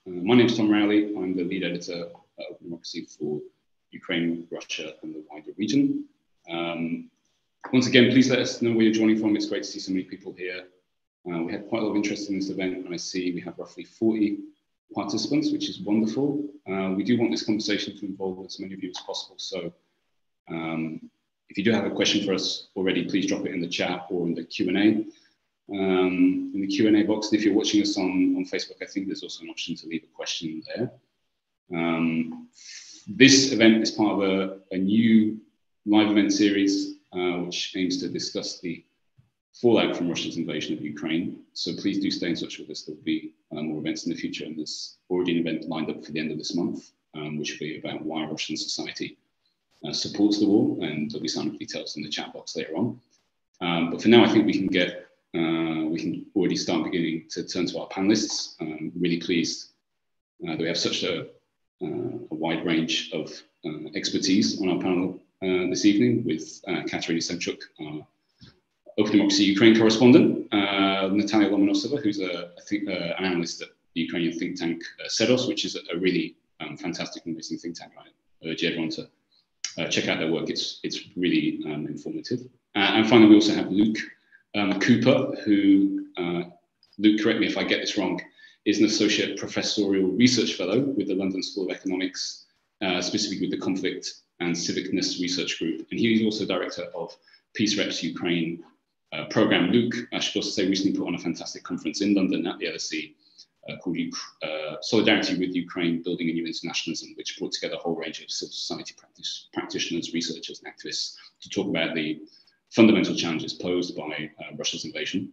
My name is Tom Rowley. I'm the lead editor of Democracy for Ukraine, Russia, and the wider region. Once again, please let us know where you're joining from. It's great to see so many people here. We had quite a lot of interest in this event, and I see we have roughly 40 participants, which is wonderful. We do want this conversation to involve as many of you as possible. So if you do have a question for us already, please drop it in the chat or in the Q&A. In the Q&A box, and if you're watching us on Facebook, I think there's also an option to leave a question there. This event is part of a new live event series, which aims to discuss the fallout from Russia's invasion of Ukraine. So please do stay in touch with us. There'll be more events in the future, and there's already an event lined up for the end of this month, which will be about why Russian society supports the war, and there'll be some details in the chat box later on. But for now, I think we can already start beginning to turn to our panelists. I'm really pleased that we have such a wide range of expertise on our panel this evening with Katerina Semchuk, our Open Democracy Ukraine correspondent, Natalia Lomonosova, who's an analyst at the Ukrainian think tank Sedos, which is a really fantastic and amazing think tank. I urge everyone to check out their work. It's really informative. And finally, we also have Luke Cooper, who, Luke, correct me if I get this wrong, is an associate professorial research fellow with the London School of Economics, specifically with the Conflict and Civicness Research Group. And he is also director of Peace Reps Ukraine program. Luke, I should also say, recently put on a fantastic conference in London at the LSE called Solidarity with Ukraine, Building a New Internationalism, which brought together a whole range of civil society practitioners, researchers, and activists to talk about the fundamental challenges posed by Russia's invasion,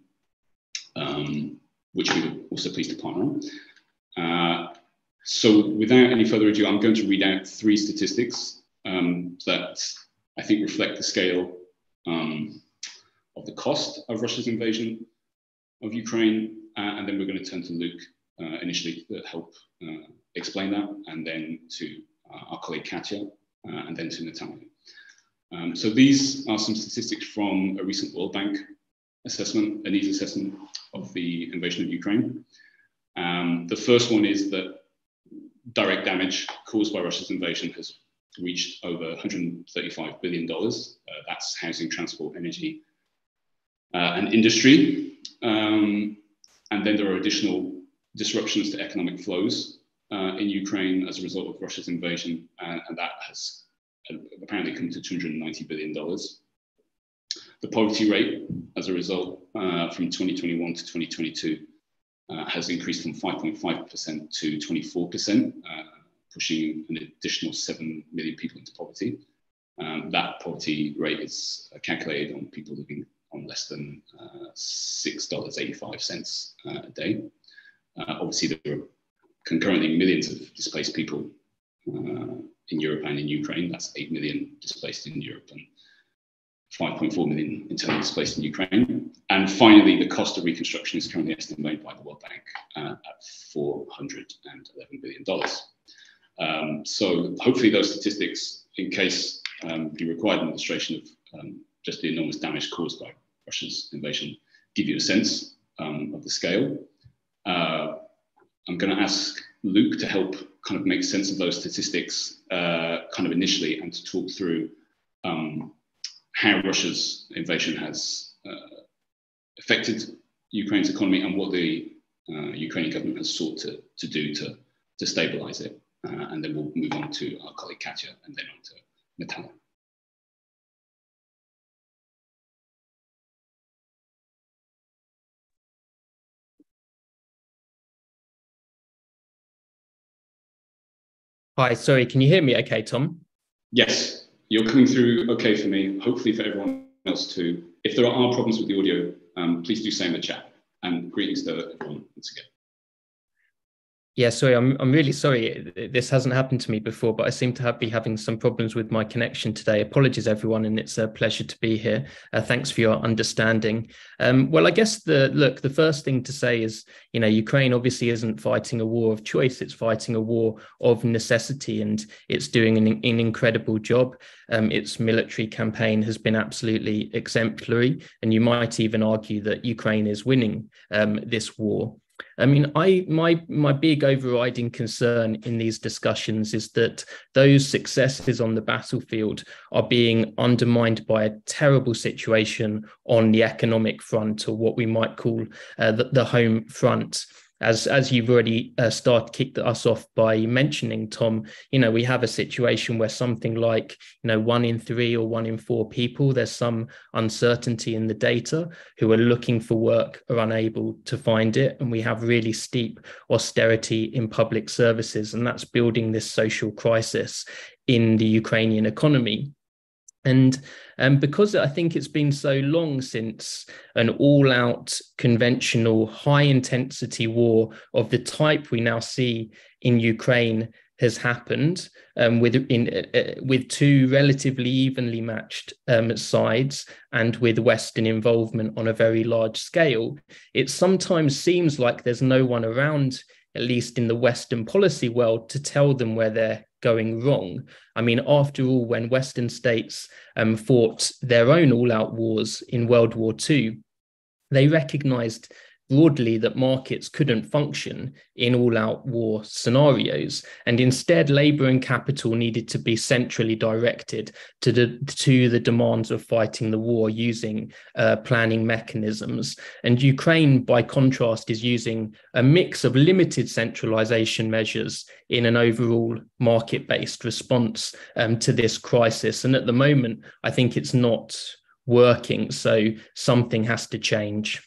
which we were also pleased to partner on. So without any further ado, I'm going to read out 3 statistics that I think reflect the scale of the cost of Russia's invasion of Ukraine, and then we're going to turn to Luke initially to help explain that, and then to our colleague Katya, and then to Natalia. So these are some statistics from a recent World Bank assessment, a needs assessment of the invasion of Ukraine. The first one is that direct damage caused by Russia's invasion has reached over $135 billion. That's housing, transport, energy, and industry. And then there are additional disruptions to economic flows in Ukraine as a result of Russia's invasion, and that has apparently come to $290 billion. The poverty rate, as a result, from 2021 to 2022, has increased from 5.5% to 24%, pushing an additional 7 million people into poverty. That poverty rate is calculated on people living on less than $6.85 a day. Obviously, there are concurrently millions of displaced people in Europe and in Ukraine. That's 8 million displaced in Europe and 5.4 million internally displaced in Ukraine. And finally, the cost of reconstruction is currently estimated by the World Bank at $411 billion. So hopefully those statistics, in case you require a demonstration of just the enormous damage caused by Russia's invasion, give you a sense of the scale. I'm going to ask Luke to help kind of make sense of those statistics kind of initially, and to talk through how Russia's invasion has affected Ukraine's economy and what the Ukrainian government has sought to do to stabilize it. And then we'll move on to our colleague Katya, and then on to Natalia. Hi, sorry, can you hear me okay, Tom? Yes, you're coming through okay for me, hopefully for everyone else too. If there are problems with the audio, please do say in the chat. And greetings to everyone once again. Yeah, sorry, I'm really sorry. This hasn't happened to me before, but I seem to be having some problems with my connection today. Apologies, everyone, and it's a pleasure to be here. Thanks for your understanding. Well, I guess the first thing to say is, Ukraine obviously isn't fighting a war of choice. It's fighting a war of necessity, and it's doing an incredible job. Its military campaign has been absolutely exemplary, and you might even argue that Ukraine is winning this war. I mean, my big overriding concern in these discussions is that those successes on the battlefield are being undermined by a terrible situation on the economic front, or what we might call the home front. As you've already kicked us off by mentioning, Tom, we have a situation where something like, 1 in 3 or 1 in 4 people, there's some uncertainty in the data, who are looking for work are unable to find it. And we have really steep austerity in public services. And that's building this social crisis in the Ukrainian economy. And because I think it's been so long since an all-out conventional high-intensity war of the type we now see in Ukraine has happened, with two relatively evenly matched sides and with Western involvement on a very large scale, it sometimes seems like there's no one around, at least in the Western policy world, to tell them where they're going wrong. I mean, after all, when Western states fought their own all-out wars in World War II, they recognized broadly that markets couldn't function in all-out war scenarios, and instead labor and capital needed to be centrally directed to the demands of fighting the war using planning mechanisms. And Ukraine, by contrast, is using a mix of limited centralization measures in an overall market-based response to this crisis. And at the moment, I think it's not working, so something has to change.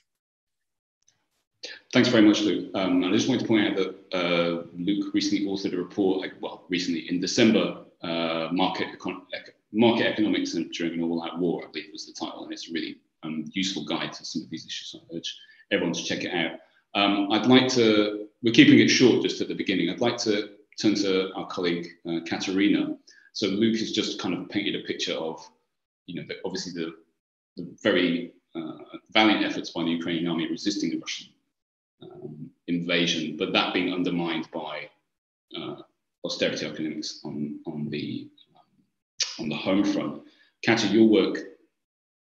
Thanks very much, Luke. I just wanted to point out that Luke recently authored a report, recently in December, Market Economics During an All-Out War, I believe was the title, and it's a really useful guide to some of these issues. So I urge everyone to check it out. We're keeping it short just at the beginning. I'd like to turn to our colleague, Katerina. So Luke has just kind of painted a picture of, obviously the very valiant efforts by the Ukrainian army resisting the Russian invasion, but that being undermined by austerity economics on the home front. Katya, your work,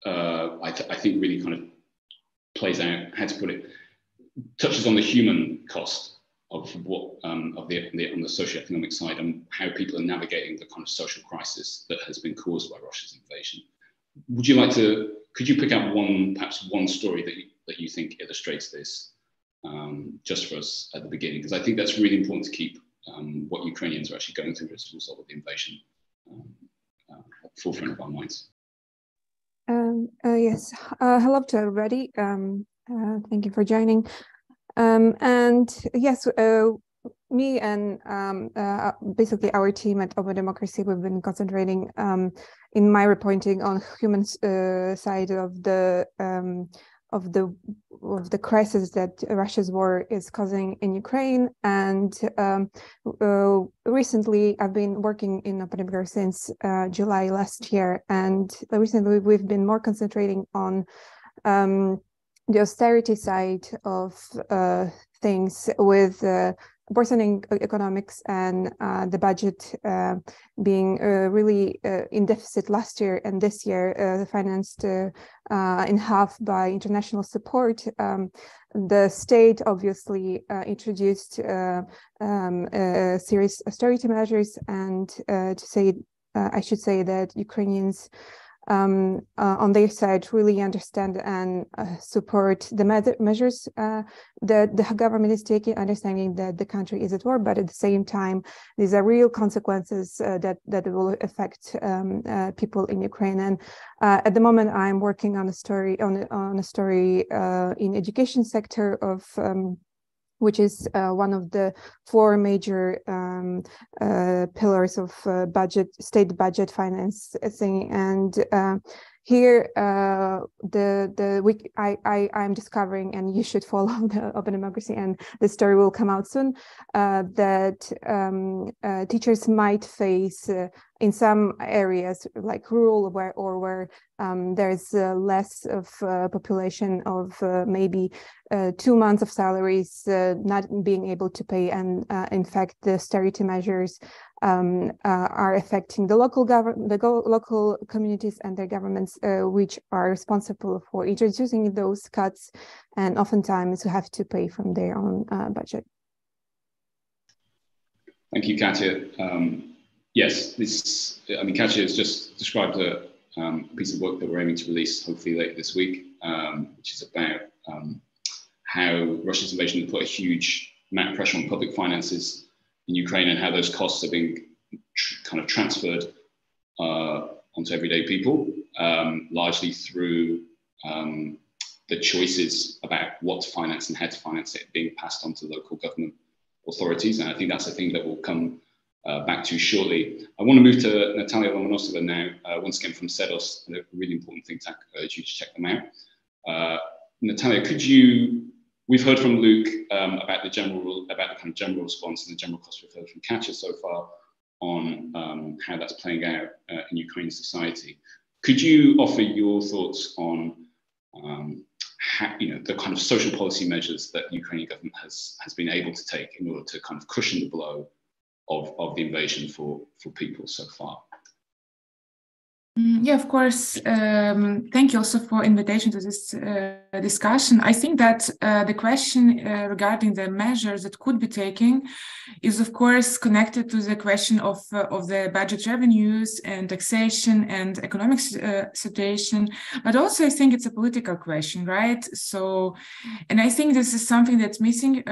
I think, really kind of plays out, how to put it, touches on the human cost of what on the socioeconomic side, and how people are navigating the kind of social crisis that has been caused by Russia's invasion. Could you pick out perhaps one story that you think illustrates this? Just for us at the beginning, because I think that's really important to keep what Ukrainians are actually going through as a result of the invasion at the forefront of our minds. Yes, hello to everybody. Thank you for joining. And yes, me and basically our team at Open Democracy, we've been concentrating in my reporting on human side of the crisis that Russia's war is causing in Ukraine. And recently I've been working in Open Democracy since July last year, and recently we've been more concentrating on the austerity side of things, with worsening economics and the budget being really in deficit last year, and this year financed in half by international support. The state obviously introduced serious austerity measures, and I should say that Ukrainians on their side really understand and support the measures that the government is taking, understanding that the country is at war, but at the same time these are real consequences that will affect people in Ukraine. And at the moment I'm working on a story in education sector of which is one of the 4 major pillars of state budget financing. And here, I'm discovering, and you should follow the Open Democracy, and the story will come out soon, that teachers might face in some areas like rural where there's less of population of maybe 2 months of salaries not being able to pay, and in fact the austerity measures are affecting the local local communities and their governments, which are responsible for introducing those cuts, and oftentimes who have to pay from their own budget. Thank you, Katya. Yes, Katya has just described a piece of work that we're aiming to release hopefully later this week, which is about how Russia's invasion has put a huge amount of pressure on public finances in Ukraine, and how those costs are being kind of transferred onto everyday people, largely through the choices about what to finance and how to finance it being passed on to local government authorities. And I think that's a thing that we'll come back to shortly. I want to move to Natalia Lomonosova now, once again from SEDOS, a really important think tank. I urge you to check them out. Natalia, we've heard from Luke about the kind of general response and the general cost we've heard from Katya so far on how that's playing out in Ukrainian society. Could you offer your thoughts on the kind of social policy measures that the Ukrainian government has been able to take in order to kind of cushion the blow of the invasion for people so far? Yeah, of course. Thank you also for invitation to this discussion. I think that the question regarding the measures that could be taken is, of course, connected to the question of the budget revenues and taxation and economic situation. But also, I think it's a political question, right? So, and I think this is something that's missing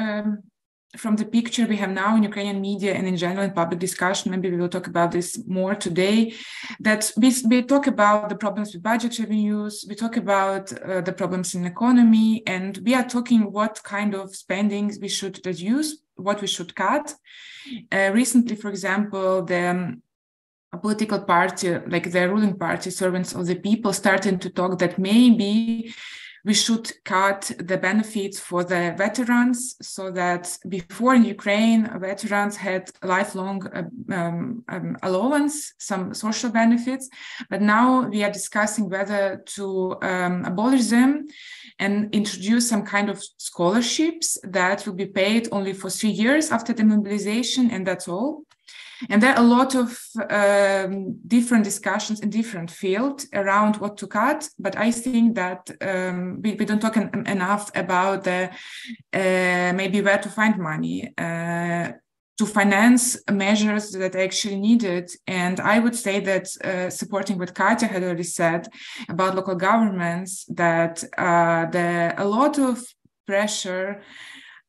from the picture we have now in Ukrainian media and in general in public discussion. Maybe we will talk about this more today, that we talk about the problems with budget revenues, we talk about the problems in economy, and we are talking what kind of spendings we should reduce, what we should cut. Recently, for example, the political party, like the ruling party, Servants of the People, started to talk that maybe we should cut the benefits for the veterans, so that before in Ukraine, veterans had lifelong allowance, some social benefits, but now we are discussing whether to abolish them and introduce some kind of scholarships that will be paid only for 3 years after the mobilization, and that's all. And there are a lot of different discussions in different fields around what to cut, but I think that we don't talk enough about maybe where to find money to finance measures that are actually needed. And I would say that supporting what Katya had already said about local governments, that a lot of pressure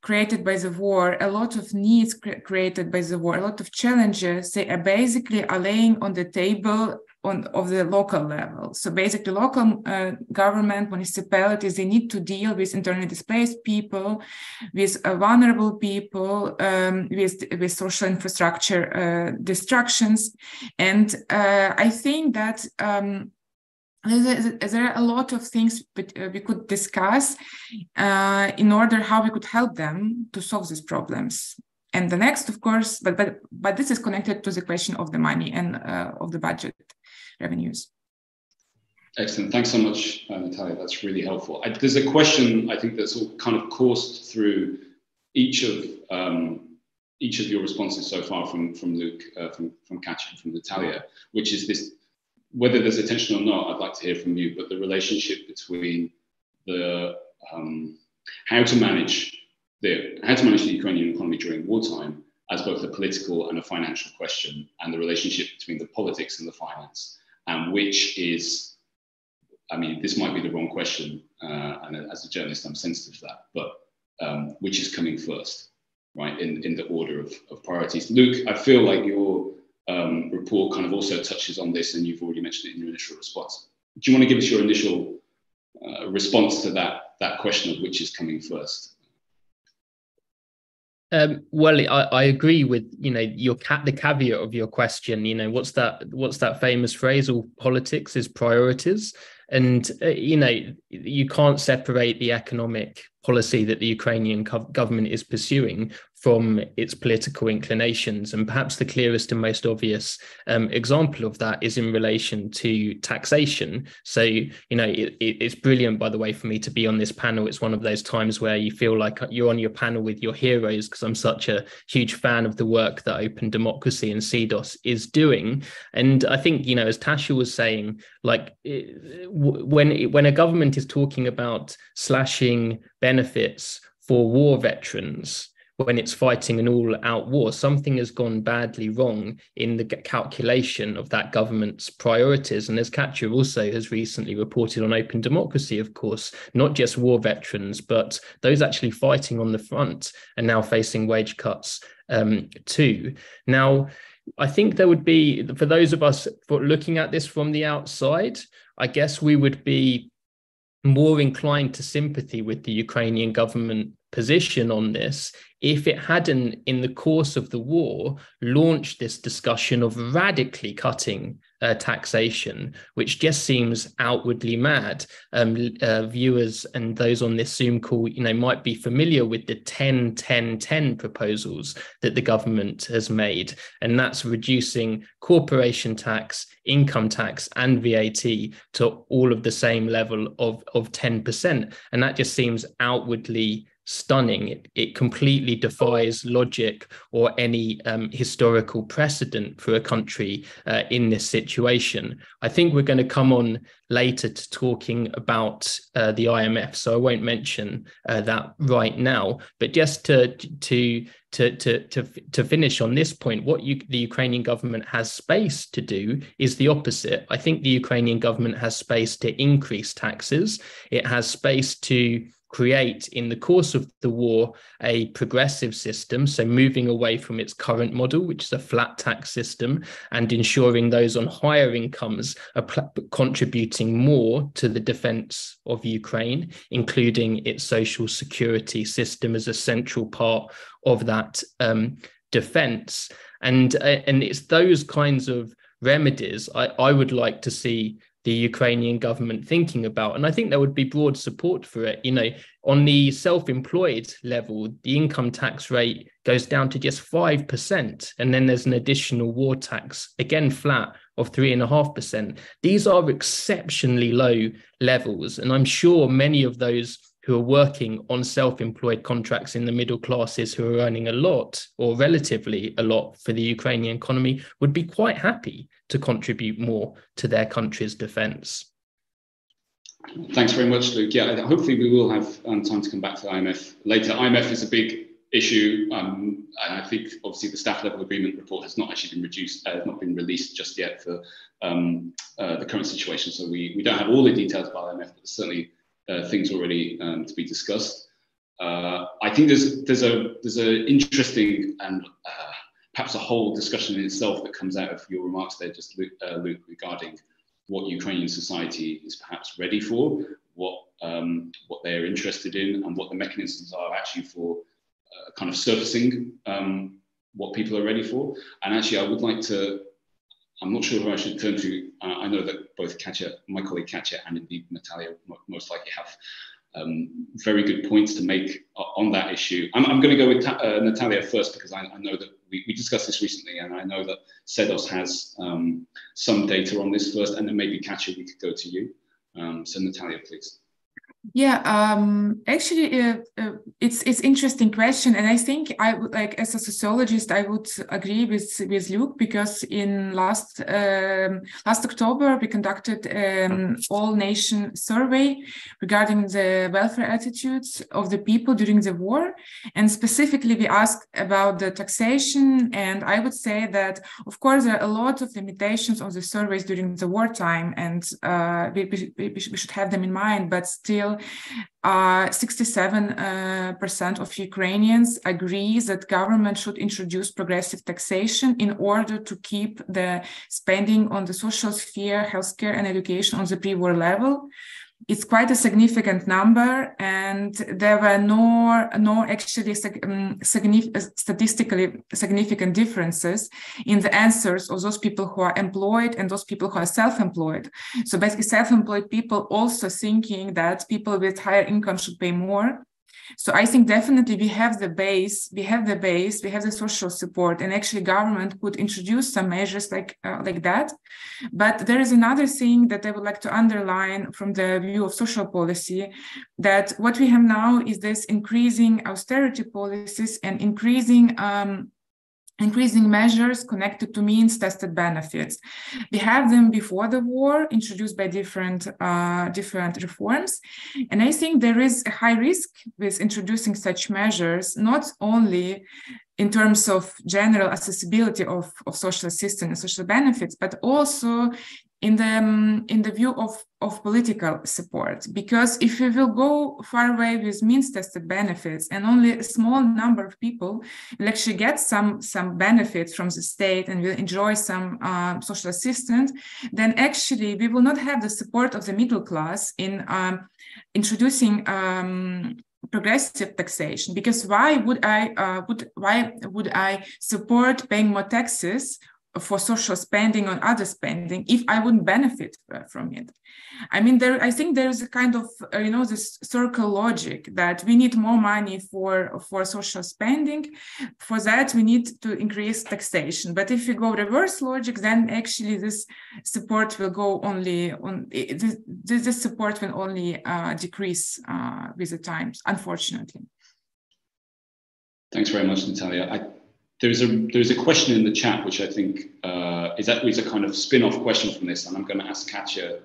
created by the war, a lot of needs created by the war, a lot of challenges, they are basically laying on the table of the local level. So basically local government, municipalities, they need to deal with internally displaced people, with vulnerable people, with social infrastructure destructions. And I think that there are a lot of things we could discuss in order how we could help them to solve these problems. And the next, of course, but this is connected to the question of the money and of the budget revenues. Excellent. Thanks so much, Natalia. That's really helpful. There's a question I think that's all kind of coursed through each of your responses so far from Luke, from Katya, and from Natalia, which is this. Whether there's a tension or not, I'd like to hear from you, but the relationship between the how to manage the Ukrainian economy during wartime as both a political and a financial question, and the relationship between the politics and the finance, and which is, I mean, this might be the wrong question, and as a journalist, I'm sensitive to that, but which is coming first, right, in the order of priorities. Luke, I feel like your report kind of also touches on this, and you've already mentioned it in your initial response. Do you want to give us your initial response to that question of which is coming first? Well, I agree with the caveat of your question. What's that famous phrase? All politics is priorities, and you can't separate the economic policy that the Ukrainian government is pursuing from its political inclinations. And perhaps the clearest and most obvious example of that is in relation to taxation. So, it's brilliant, by the way, for me to be on this panel. It's one of those times where you feel like you're on your panel with your heroes, because I'm such a huge fan of the work that Open Democracy and CEDOS is doing. And I think, as Tasha was saying, like when a government is talking about slashing benefits for war veterans, when it's fighting an all-out war, something has gone badly wrong in the calculation of that government's priorities. And as Katja also has recently reported on Open Democracy, of course, not just war veterans, but those actually fighting on the front are now facing wage cuts too. Now, I think there would be, for those of us looking at this from the outside, I guess we would be more inclined to sympathy with the Ukrainian government position on this if it hadn't, in the course of the war, launched this discussion of radically cutting taxation, which just seems outwardly mad. Viewers and those on this Zoom call, might be familiar with the 10-10-10 proposals that the government has made, and that's reducing corporation tax, income tax, and VAT to all of the same level of 10%. And that just seems outwardly stunning. It completely defies logic or any historical precedent for a country in this situation. I think we're going to come on later to talking about the IMF, so I won't mention that right now. But just to finish on this point, what the Ukrainian government has space to do is the opposite. I think the Ukrainian government has space to increase taxes. It has space to create, in the course of the war, a progressive system, so moving away from its current model, which is a flat tax system, and ensuring those on higher incomes are contributing more to the defense of Ukraine, including its social security system as a central part of that defense. And it's those kinds of remedies I would like to see the Ukrainian government thinking about. And I think there would be broad support for it. On the self-employed level, the income tax rate goes down to just 5%. And then there's an additional war tax, again, flat, of 3.5%. These are exceptionally low levels. And I'm sure many of those who are working on self-employed contracts in the middle classes, who are earning a lot or relatively a lot for the Ukrainian economy, would be quite happy to contribute more to their country's defense. Thanks very much, Luke. Yeah, hopefully we will have time to come back to the IMF later. IMF is a big issue, and I think obviously the staff level agreement report has not actually been not been released just yet for the current situation. So we don't have all the details about IMF, but certainly things already to be discussed. I think there's a interesting and perhaps a whole discussion in itself that comes out of your remarks there, just Luke, regarding what Ukrainian society is perhaps ready for, what they're interested in, and what the mechanisms are actually for kind of surfacing what people are ready for. And actually, I would like to. I'm not sure who I should turn to. I know that both Katja, my colleague Katja, and indeed Natalia most likely have very good points to make on that issue. I'm going to go with Natalia first, because I know that we discussed this recently, and I know that CEDOS has some data on this first, and then maybe Katja, we could go to you. So Natalia, please. Yeah, actually, it's interesting question, and I think I would, like, as a sociologist, I would agree with Luke, because in last October we conducted all-nation survey regarding the welfare attitudes of the people during the war, and specifically we asked about the taxation. And I would say that, of course, there are a lot of limitations on the surveys during the wartime, and we should have them in mind, but still 67% of Ukrainians agree that government should introduce progressive taxation in order to keep the spending on the social sphere, healthcare, and education on the pre-war level. It's quite a significant number, and there were no actually statistically significant differences in the answers of those people who are employed and those people who are self-employed. So basically, self-employed people also thinking that people with higher income should pay more. So I think definitely we have the base, we have the social support, and actually government could introduce some measures like that. But there is another thing that I would like to underline from the view of social policy, that what we have now is this increasing austerity policies and increasing measures connected to means-tested benefits. We have them before the war, introduced by different reforms. And I think there is a high risk with introducing such measures, not only in terms of general accessibility of social assistance and social benefits, but also in the view of political support. Because if we will go far away with means-tested benefits and only a small number of people will actually get some benefits from the state and will enjoy some social assistance, then actually we will not have the support of the middle class in introducing progressive taxation. Because why would I support paying more taxes for social spending on other spending if I wouldn't benefit from it? I mean, I think there is a kind of this circle logic that we need more money for social spending. For that we need to increase taxation. But if we go reverse logic, then actually this support will go only on this support will only decrease with the times, unfortunately. Thanks very much, Natalia. There's a question in the chat which I think is a kind of spin-off question from this, and I'm going to ask Katya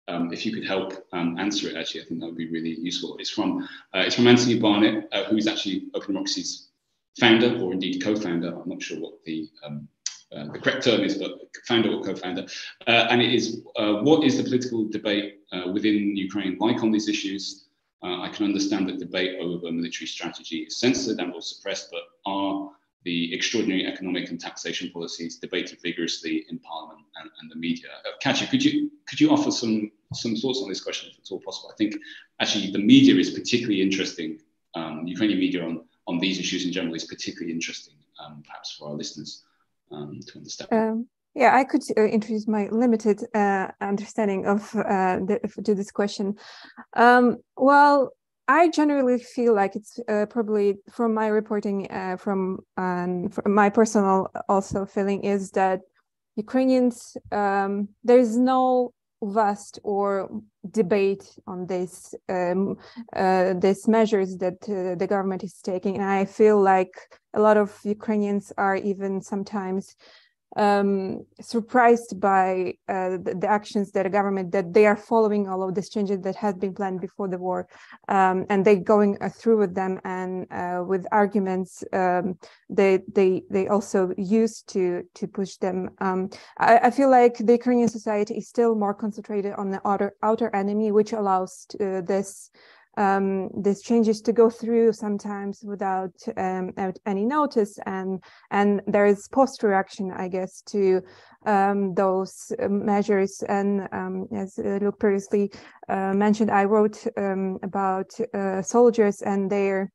if you could help answer it. Actually, I think that would be really useful. It's from Anthony Barnett, who's actually Open Democracy's founder, or indeed co-founder. I'm not sure what the correct term is, but founder or co-founder. And it is, what is the political debate within Ukraine like on these issues? I can understand that debate over military strategy is censored and or suppressed, but are the extraordinary economic and taxation policies debated vigorously in Parliament and the media? Katya, could you offer some thoughts on this question, if it's all possible? I think actually the media is particularly interesting. Ukrainian media on these issues in general is particularly interesting, perhaps for our listeners to understand. Yeah, I could introduce my limited understanding of to this question. Well, I generally feel like it's probably from my reporting, from my personal also feeling is that Ukrainians, there is no vast or debate on this these measures that the government is taking, and I feel like a lot of Ukrainians are even sometimes surprised by the actions that the government, that they are following all of these changes that had been planned before the war, and they going through with them, and with arguments they also used to push them. I feel like the Ukrainian society is still more concentrated on the outer enemy, which allows these changes to go through sometimes without any notice, and there is post-reaction, I guess, to those measures. And as Luke previously mentioned, I wrote about soldiers and their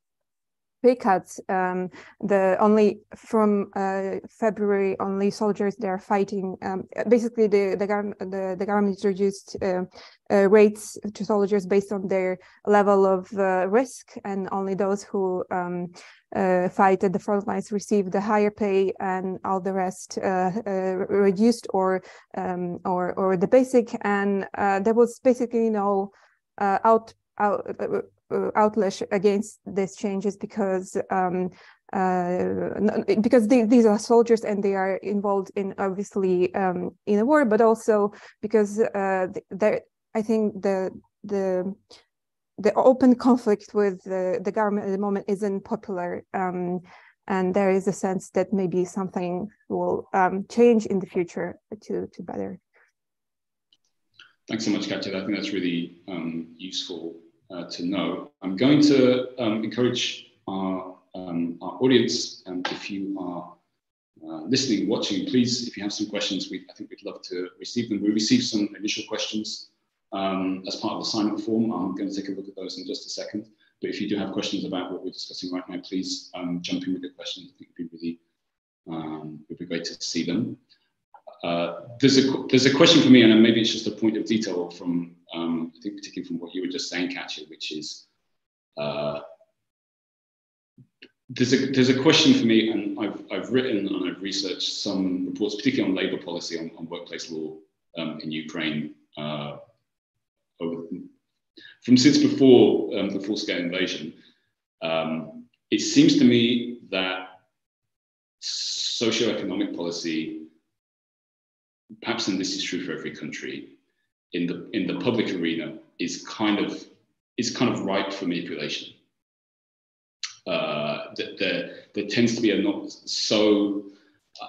pay cuts. Only from February, only soldiers they are fighting. Basically, the government introduced rates to soldiers based on their level of risk, and only those who fight at the front lines receive the higher pay, and all the rest reduced or the basic. And there was basically no outlash against these changes, because these are soldiers and they are involved in, obviously, in a war, but also because I think the open conflict with the government at the moment isn't popular, and there is a sense that maybe something will change in the future to better. Thanks so much, Katya. I think that's really useful to know. I'm going to encourage our audience, if you are listening, watching, please, if you have some questions, I think we'd love to receive them. We received some initial questions as part of the sign-up form. I'm going to take a look at those in just a second. But if you do have questions about what we're discussing right now, please jump in with your questions. I think it'd be great to see them. There's a question for me, and maybe it's just a point of detail from I think particularly from what you were just saying, Katya, which is there's a question for me, and I've written and I've researched some reports, particularly on labour policy, on workplace law in Ukraine, from since before the full-scale invasion. It seems to me that socioeconomic policy, perhaps, and this is true for every country, in the public arena is kind of ripe for manipulation. There tends to be a not so,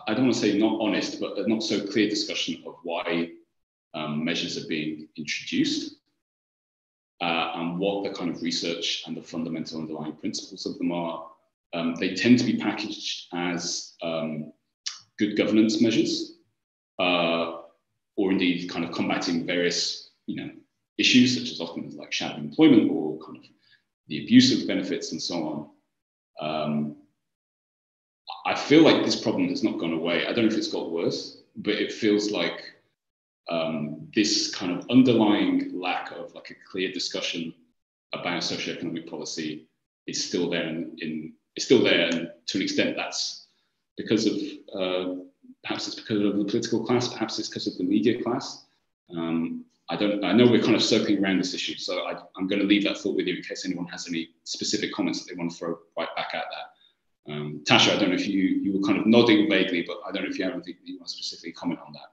I don't want to say not honest, but a not so clear discussion of why measures are being introduced and what the kind of research and the fundamental underlying principles of them are. They tend to be packaged as good governance measures, or indeed kind of combating various, issues, such as often like shadow employment or kind of the abuse of benefits and so on. I feel like this problem has not gone away. I don't know if it's got worse, but it feels like this kind of underlying lack of like a clear discussion about socioeconomic policy is still there, and to an extent that's because of perhaps it's because of the political class, perhaps it's because of the media class. I know we're kind of circling around this issue, so I'm going to leave that thought with you in case anyone has any specific comments that they want to throw right back at that. Tasha, I don't know if you were kind of nodding vaguely, but I don't know if you have anything that you want to specifically comment on that.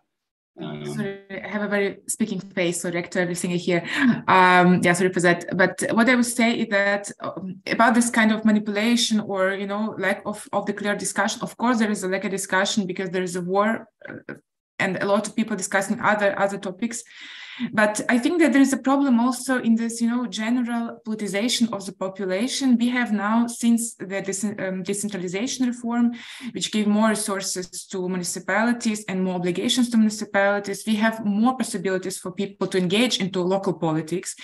Sorry, I have a very speaking face, so react to everything I hear. Sorry for that. But what I would say is that about this kind of manipulation or, lack of the clear discussion, of course, there is a lack of discussion because there is a war and a lot of people discussing other topics. But I think that there is a problem also in this, general politicization of the population. We have now, since the decentralization reform, which gave more resources to municipalities and more obligations to municipalities, we have more possibilities for people to engage into local politics,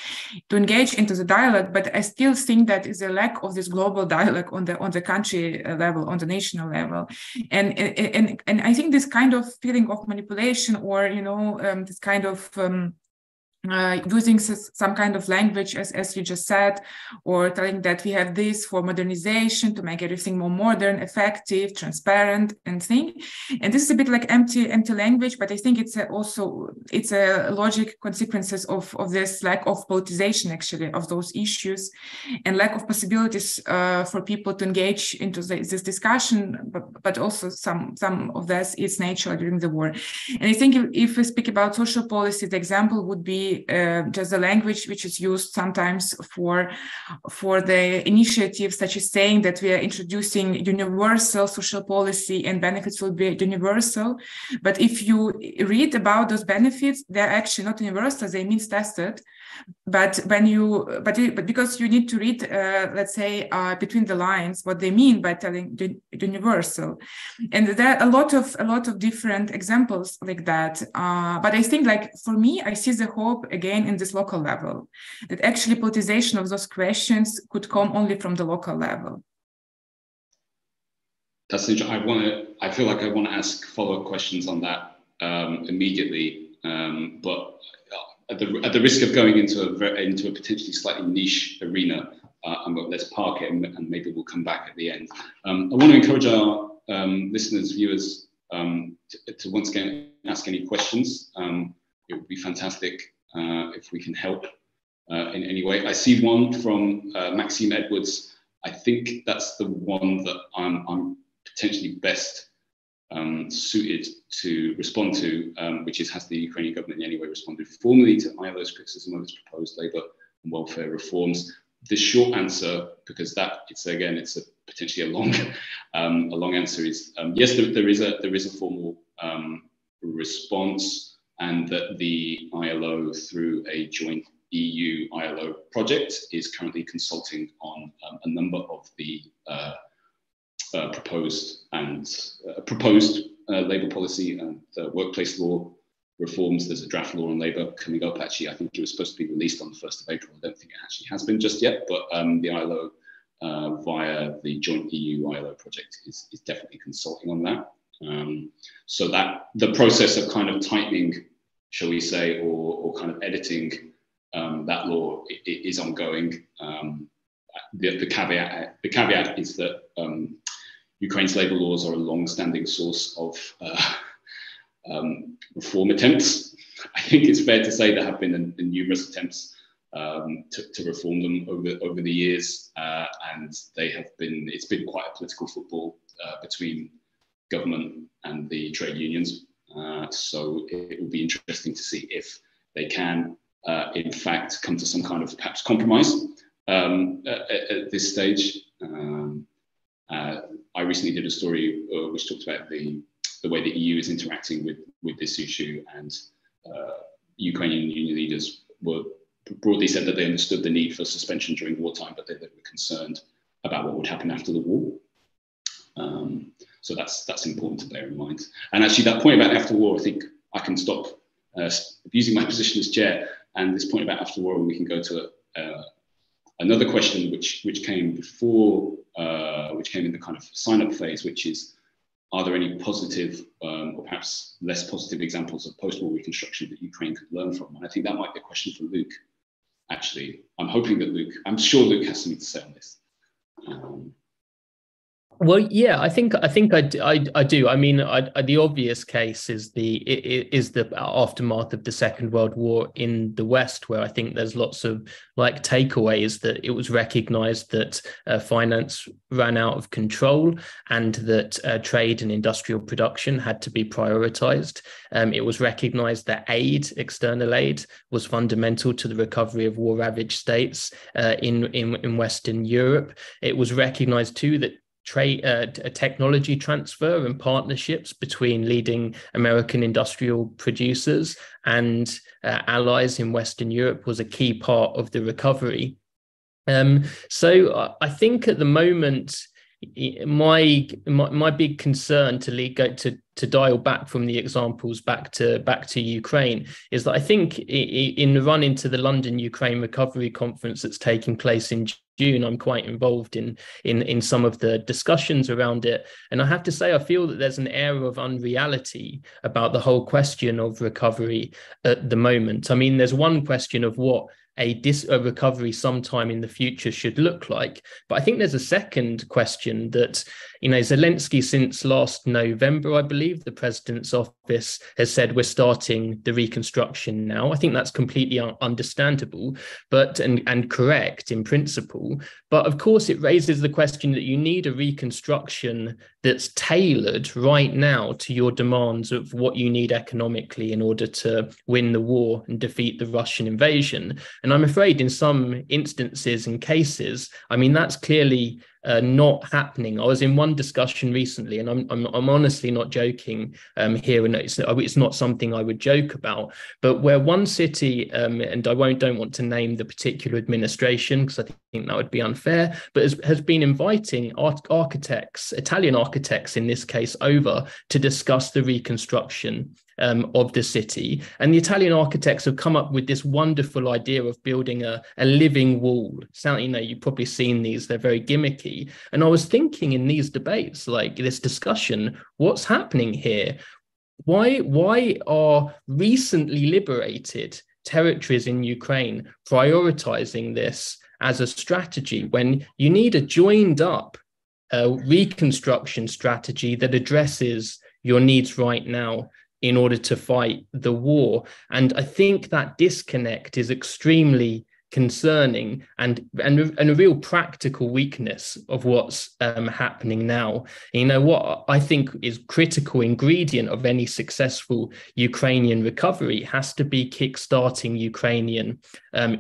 to engage into the dialogue. But I still think that is a lack of this global dialogue on the country level, on the national level, and I think this kind of feeling of manipulation or this kind of using some kind of language, as you just said, or telling that we have this for modernization to make everything more modern, effective, transparent, and thing. And this is a bit like empty language, but I think it's a logic consequences of this lack of politicization, actually, of those issues, and lack of possibilities for people to engage into this discussion, but also some of this is natural during the war. And I think if we speak about social policy, the example would be just the language which is used sometimes for the initiatives, such as saying that we are introducing universal social policy and benefits will be universal. But if you read about those benefits, they're actually not universal, they means tested. But because you need to read, let's say, between the lines, what they mean by telling universal, and there are a lot of different examples like that. But I think, like for me, I see the hope again in this local level, that actually politicization of those questions could come only from the local level. That's interesting. I feel like I want to ask follow-up questions on that immediately, but. At the risk of going into a potentially slightly niche arena, let's park it and maybe we'll come back at the end. I want to encourage our listeners, viewers, to once again ask any questions. It would be fantastic if we can help in any way. I see one from Maxime Edwards. I think that's the one that I'm potentially best suited to respond to, which is, has the Ukrainian government in any way responded formally to ILO's criticism of its proposed labour and welfare reforms? The short answer, because it's a potentially a long answer, is yes, there is a formal response, and that the ILO, through a joint EU-ILO project, is currently consulting on a number of the proposed labour policy and workplace law reforms. There's a draft law on labour coming up. Actually, I think it was supposed to be released on the 1st of April. I don't think it actually has been just yet, but the ILO, via the joint EU-ILO project, is definitely consulting on that. So that the process of kind of tightening, shall we say, or kind of editing that law is ongoing. the caveat is that Ukraine's labour laws are a long-standing source of reform attempts. I think it's fair to say there have been numerous attempts to reform them over the years, and it's been quite a political football between government and the trade unions. So it will be interesting to see if they can, in fact, come to some kind of perhaps compromise at this stage. I recently did a story which talked about the way the EU is interacting with this issue, and Ukrainian union leaders were broadly said that they understood the need for suspension during wartime, but they were concerned about what would happen after the war. So that's important to bear in mind. And actually, that point about after war, I think I can stop abusing my position as chair, and this point about after war, and we can go to another question which came before, which came in the kind of sign-up phase, which is, are there any positive or perhaps less positive examples of post-war reconstruction that Ukraine could learn from? And I think that might be a question for Luke, actually. I'm sure Luke has something to say on this. Well, yeah, I think I do. I mean, the obvious case is the aftermath of the Second World War in the West, where I think there's lots of takeaways that it was recognised that finance ran out of control and that trade and industrial production had to be prioritised. It was recognised that external aid, was fundamental to the recovery of war-ravaged states in Western Europe. It was recognised too that technology transfer and partnerships between leading American industrial producers and allies in Western Europe was a key part of the recovery. So I think at the moment, my big concern to dial back from the examples back to Ukraine is that I think in the run into the London Ukraine Recovery Conference that's taking place in June, I'm quite involved in some of the discussions around it. And I have to say, I feel that there's an air of unreality about the whole question of recovery at the moment. I mean, there's one question of what a recovery sometime in the future should look like. But I think there's a second question that, Zelensky, since last November, I believe, the president's office has said we're starting the reconstruction now. I think that's completely understandable, and correct in principle. But of course, it raises the question that you need a reconstruction that's tailored right now to your demands of what you need economically in order to win the war and defeat the Russian invasion. And I'm afraid in some instances and cases, I mean, that's clearly not happening. I was in one discussion recently, and I'm honestly not joking here, and it's not something I would joke about, but where one city, and I don't want to name the particular administration because I think that would be unfair, but has been inviting architects, Italian architects in this case, over to discuss the reconstruction of the city. And the Italian architects have come up with this wonderful idea of building a living wall. You've probably seen these, they're very gimmicky. And I was thinking in these debates, like this discussion, what's happening here? Why are recently liberated territories in Ukraine prioritizing this as a strategy when you need a joined up reconstruction strategy that addresses your needs right now in order to fight the war? And I think that disconnect is extremely concerning and a real practical weakness of what's happening now. What I think is critical ingredient of any successful Ukrainian recovery has to be kickstarting Ukrainian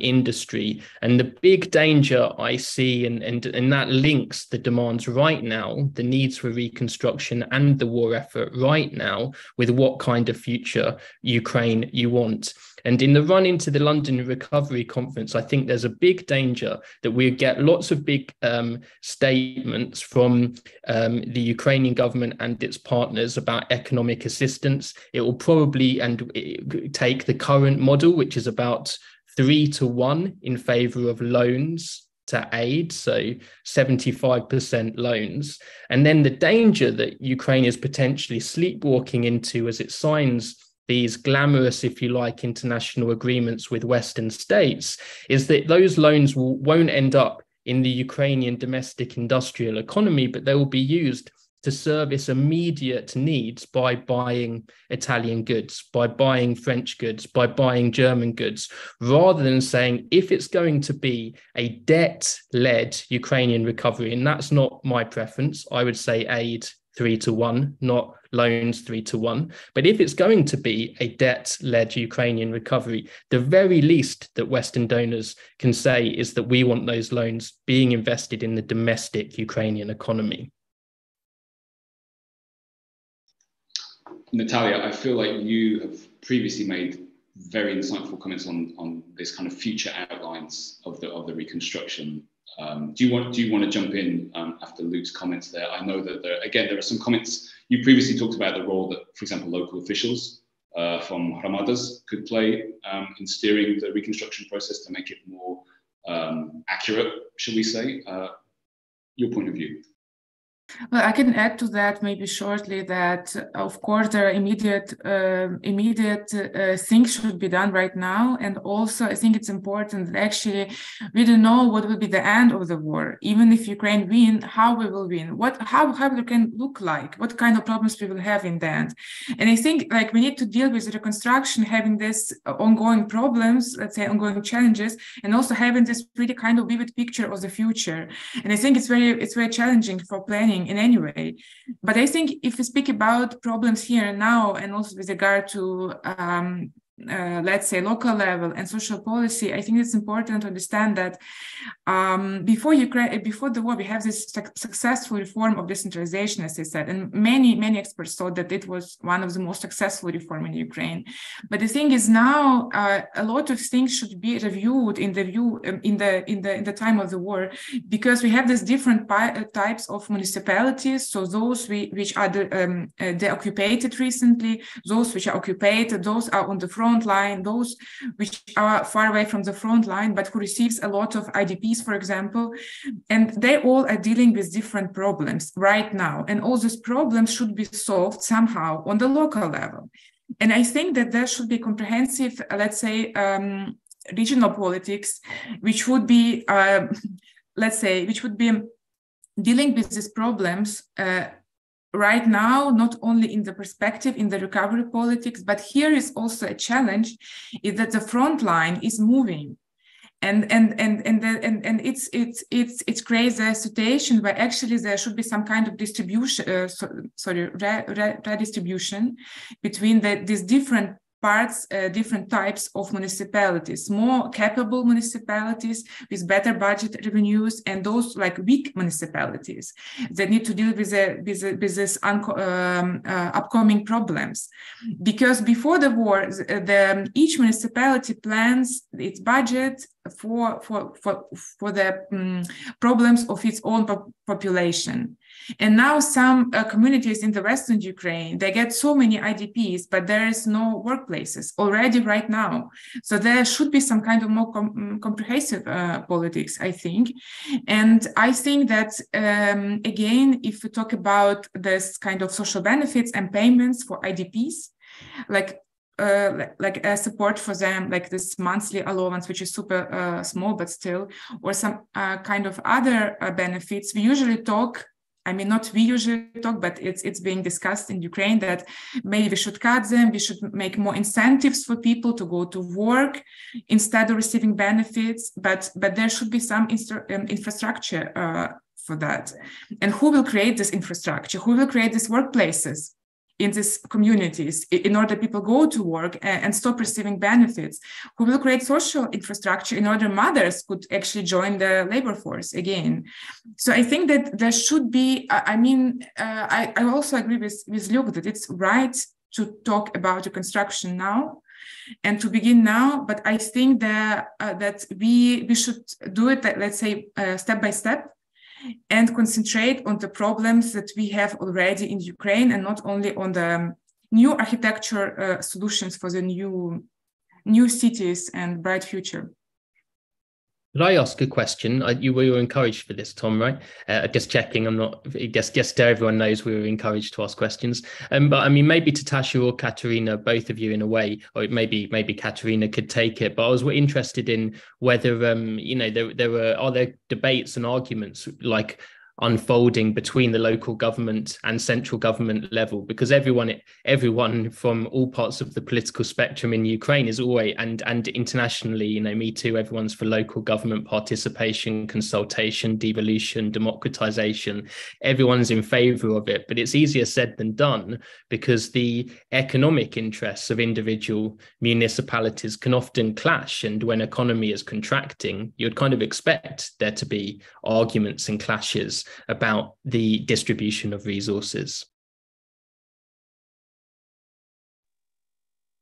industry. And the big danger I see, and that links the demands right now, the needs for reconstruction and the war effort right now, with what kind of future Ukraine you want. And in the run into the London Recovery Conference, I think there's a big danger that we get lots of big statements from the Ukrainian government and its partners about economic assistance. It will probably take the current model, which is about 3-to-1 in favor of loans to aid, so 75% loans. And then the danger that Ukraine is potentially sleepwalking into as it signs these glamorous, if you like, international agreements with Western states, is that those loans won't end up in the Ukrainian domestic industrial economy, but they will be used to service immediate needs by buying Italian goods, by buying French goods, by buying German goods, rather than saying, if it's going to be a debt-led Ukrainian recovery, and that's not my preference, I would say aid 3-to-1, not loans 3-to-1. But if it's going to be a debt-led Ukrainian recovery, the very least that Western donors can say is that we want those loans being invested in the domestic Ukrainian economy. Natalia, I feel like you have previously made very insightful comments on this kind of future outlines of the reconstruction. Do you want to jump in after Luke's comments there? I know that there are some comments. You previously talked about the role that, for example, local officials from Hromadas could play in steering the reconstruction process to make it more accurate, should we say? Your point of view. Well, I can add to that maybe shortly that, of course, there are immediate things should be done right now. And also, I think it's important that actually we don't know what will be the end of the war. Even if Ukraine win, how we will win, how it can look like, what kind of problems we will have in the end. And I think like we need to deal with reconstruction, having this ongoing problems, let's say ongoing challenges, and also having this pretty kind of vivid picture of the future. And I think it's very challenging for planning in any way. But I think if we speak about problems here and now, and also with regard to let's say local level and social policy, I think it's important to understand that before the war, we have this successful reform of decentralization, as I said, and many experts thought that it was one of the most successful reform in Ukraine. But the thing is now a lot of things should be reviewed in the time of the war, because we have these different types of municipalities. So those which are deoccupied recently, those which are occupied, those are on the front line, those which are far away from the front line, but who receives a lot of IDPs, for example, and they all are dealing with different problems right now. And all these problems should be solved somehow on the local level. And I think that there should be comprehensive, let's say, regional politics, which would be, dealing with these problems right now, not only in the perspective in the recovery politics, but here is also a challenge, is that the front line is moving, and it's creates a situation where actually there should be some kind of distribution, redistribution between these different parts, different types of municipalities, more capable municipalities with better budget revenues, and those like weak municipalities that need to deal with this upcoming problems. Because before the war, each municipality plans its budget for the problems of its own population. And now some communities in the Western Ukraine, they get so many IDPs, but there is no workplaces already right now. So there should be some kind of more comprehensive politics, I think. And I think that, again, if we talk about this kind of social benefits and payments for IDPs, like a support for them, like this monthly allowance, which is super small, but still, or some kind of other benefits, we usually talk, not we usually talk, but it's being discussed in Ukraine that maybe we should cut them, we should make more incentives for people to go to work instead of receiving benefits, but there should be some infrastructure for that. And who will create this infrastructure? Who will create these workplaces in these communities in order people go to work and stop receiving benefits? Who will create social infrastructure in order mothers could actually join the labor force again? So I think that there should be, I also agree with Luke that it's right to talk about reconstruction now and to begin now, but I think that we should do it, let's say, step by step, and concentrate on the problems that we have already in Ukraine, and not only on the new architecture solutions for the new cities and bright future. Could I ask a question? You were encouraged for this, Tom, right? Just checking. I'm not. Just everyone knows we were encouraged to ask questions. But I mean, maybe Tatasha or Katerina, both of you in a way, or maybe Katerina could take it. But I was interested in whether are there debates and arguments like unfolding between the local government and central government level, because everyone from all parts of the political spectrum in Ukraine is always, and internationally, Me Too, everyone's for local government participation, consultation, devolution, democratization. Everyone's in favor of it, but it's easier said than done because the economic interests of individual municipalities can often clash. And when economy is contracting, you'd kind of expect there to be arguments and clashes about the distribution of resources.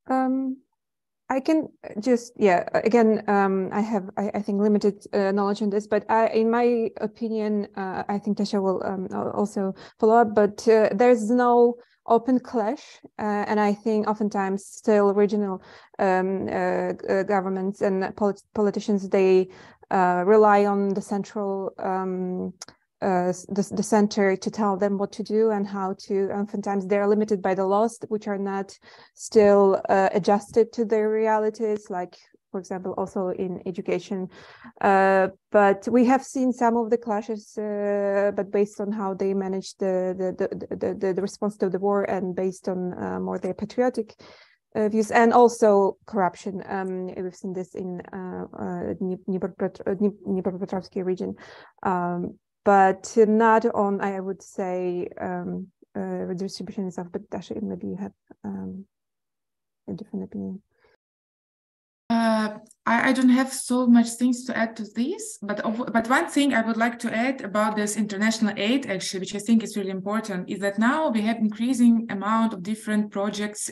I can just, again, I have, I think, limited knowledge on this, but in my opinion, I think Tasha will also follow up, but there's no open clash, and I think oftentimes still regional governments and politicians, they rely on the central the center to tell them what to do and how to. Oftentimes they're limited by the laws, which are not still adjusted to their realities, like, for example, also in education. But we have seen some of the clashes, but based on how they manage the response to the war and based on more their patriotic views, and also corruption. We've seen this in Dnipropetrovsky region. But not on, I would say, redistribution itself. But Dasha, maybe you have a different opinion. I don't have so much things to add to this, but one thing I would like to add about this international aid, actually, which I think is really important, is that now we have increasing amount of different projects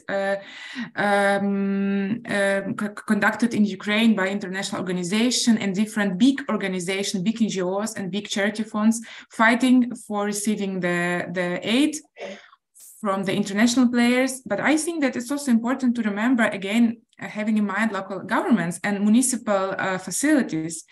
conducted in Ukraine by international organization and different big organizations, big NGOs and big charity funds fighting for receiving the aid from the international players. But I think that it's also important to remember, again, having in mind local governments and municipal facilities,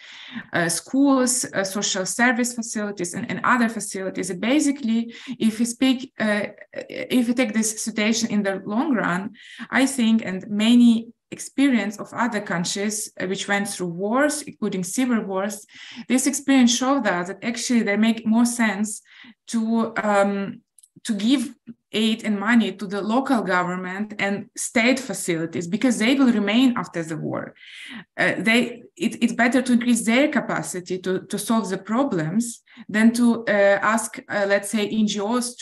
schools, social service facilities, and other facilities. That basically, if we take this situation in the long run, I think, and many experience of other countries which went through wars, including civil wars, this experience showed us that actually they make more sense to give aid and money to the local government and state facilities, because they will remain after the war. It's better to increase their capacity to solve the problems than to ask, let's say, NGOs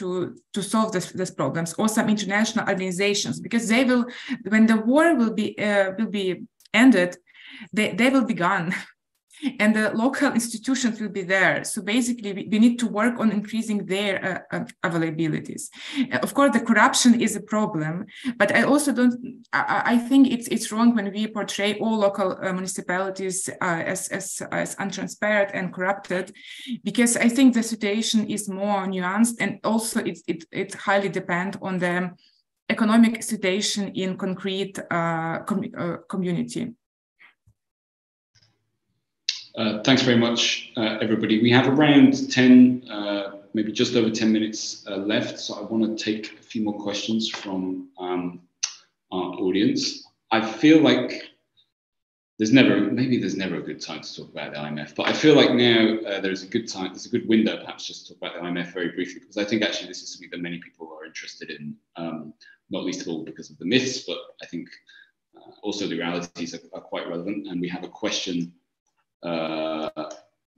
to solve these problems, or some international organizations, because they will, when the war will be ended, they will be gone. And the local institutions will be there. So basically, we need to work on increasing their availabilities. Of course, the corruption is a problem, but I also I think it's wrong when we portray all local municipalities as untransparent and corrupted, because I think the situation is more nuanced, and also it highly depends on the economic situation in concrete community. Thanks very much, everybody. We have around 10, maybe just over 10 minutes left, so I want to take a few more questions from our audience. I feel like there's never a good time to talk about the IMF, but I feel like now there's a good window perhaps just to talk about the IMF very briefly, because I think actually this is something that many people are interested in, not least of all because of the myths, but I think also the realities are quite relevant. And we have a question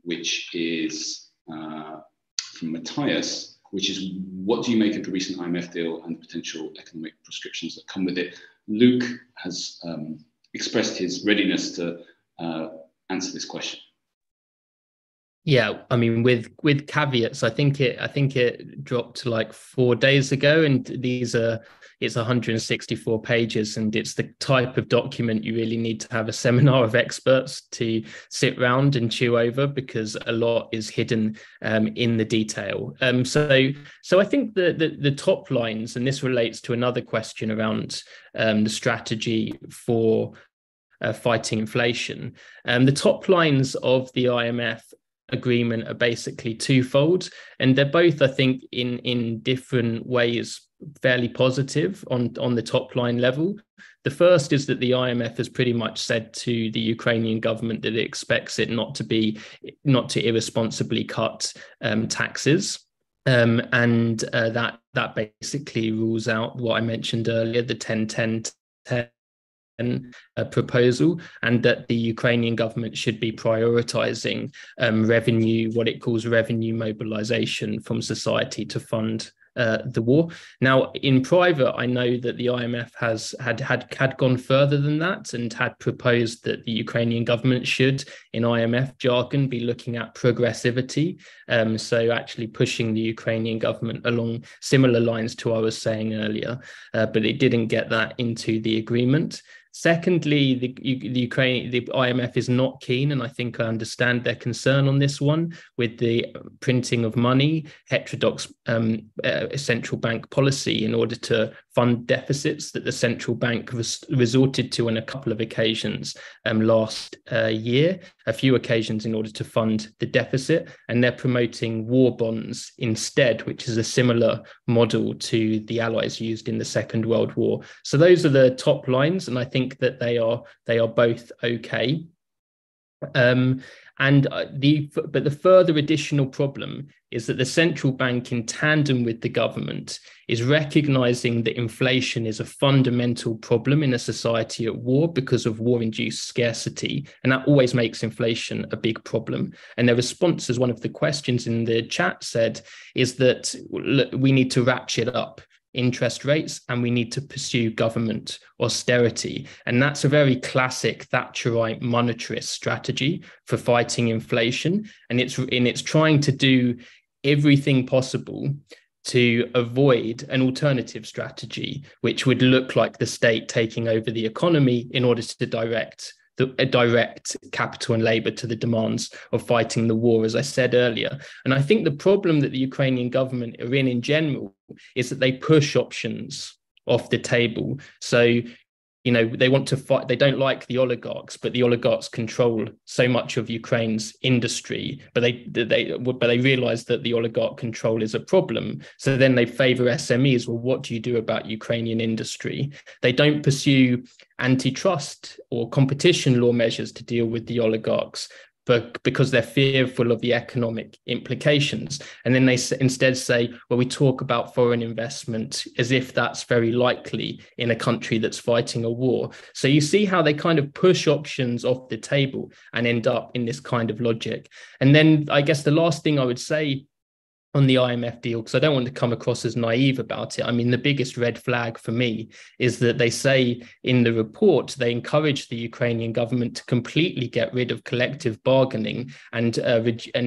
which is from Matthias, which is, what do you make of the recent IMF deal and the potential economic prescriptions that come with it? Luke has expressed his readiness to answer this question. Yeah, I mean, with caveats, I think it dropped like 4 days ago, and it's 164 pages, and it's the type of document you really need to have a seminar of experts to sit round and chew over, because a lot is hidden in the detail. So I think the top lines, and this relates to another question around the strategy for fighting inflation. The top lines of the IMF agreement are basically twofold, and they're both, I think, in different ways fairly positive on the top line level. The first is that the IMF has pretty much said to the Ukrainian government that it expects it not to irresponsibly cut taxes. And that basically rules out what I mentioned earlier, the 10-10-10 proposal, and that the Ukrainian government should be prioritizing revenue, what it calls revenue mobilization from society to fund the war. Now, in private, I know that the IMF had gone further than that and had proposed that the Ukrainian government should, in IMF jargon, be looking at progressivity. So actually pushing the Ukrainian government along similar lines to what I was saying earlier, but it didn't get that into the agreement. Secondly, the IMF is not keen, and I think I understand their concern on this one, with the printing of money, heterodox central bank policy in order to fund deficits that the central bank resorted to on a couple of occasions last year, a few occasions in order to fund the deficit, and they're promoting war bonds instead, which is a similar model to the Allies used in the Second World War. So those are the top lines, and I think that they are both okay. But the further additional problem is that the central bank, in tandem with the government, is recognizing that inflation is a fundamental problem in a society at war because of war-induced scarcity, and that always makes inflation a big problem. And their response, as one of the questions in the chat said, is that we need to ratchet up interest rates and we need to pursue government austerity. And that's a very classic Thatcherite monetarist strategy for fighting inflation. And it's trying to do everything possible to avoid an alternative strategy, which would look like the state taking over the economy in order to direct capital and labor to the demands of fighting the war, as I said earlier. And I think the problem that the Ukrainian government are in general is that they push options off the table. So, they want to fight, they don't like the oligarchs, but the oligarchs control so much of Ukraine's industry, but they realize that the oligarch control is a problem. So then they favor SMEs. Well, what do you do about Ukrainian industry? They don't pursue antitrust or competition law measures to deal with the oligarchs, but because they're fearful of the economic implications. And then they instead say, well, we talk about foreign investment as if that's very likely in a country that's fighting a war. So you see how they kind of push options off the table and end up in this kind of logic. And then I guess the last thing I would say on the IMF deal, because I don't want to come across as naive about it. I mean, the biggest red flag for me is that they say in the report they encourage the Ukrainian government to completely get rid of collective bargaining and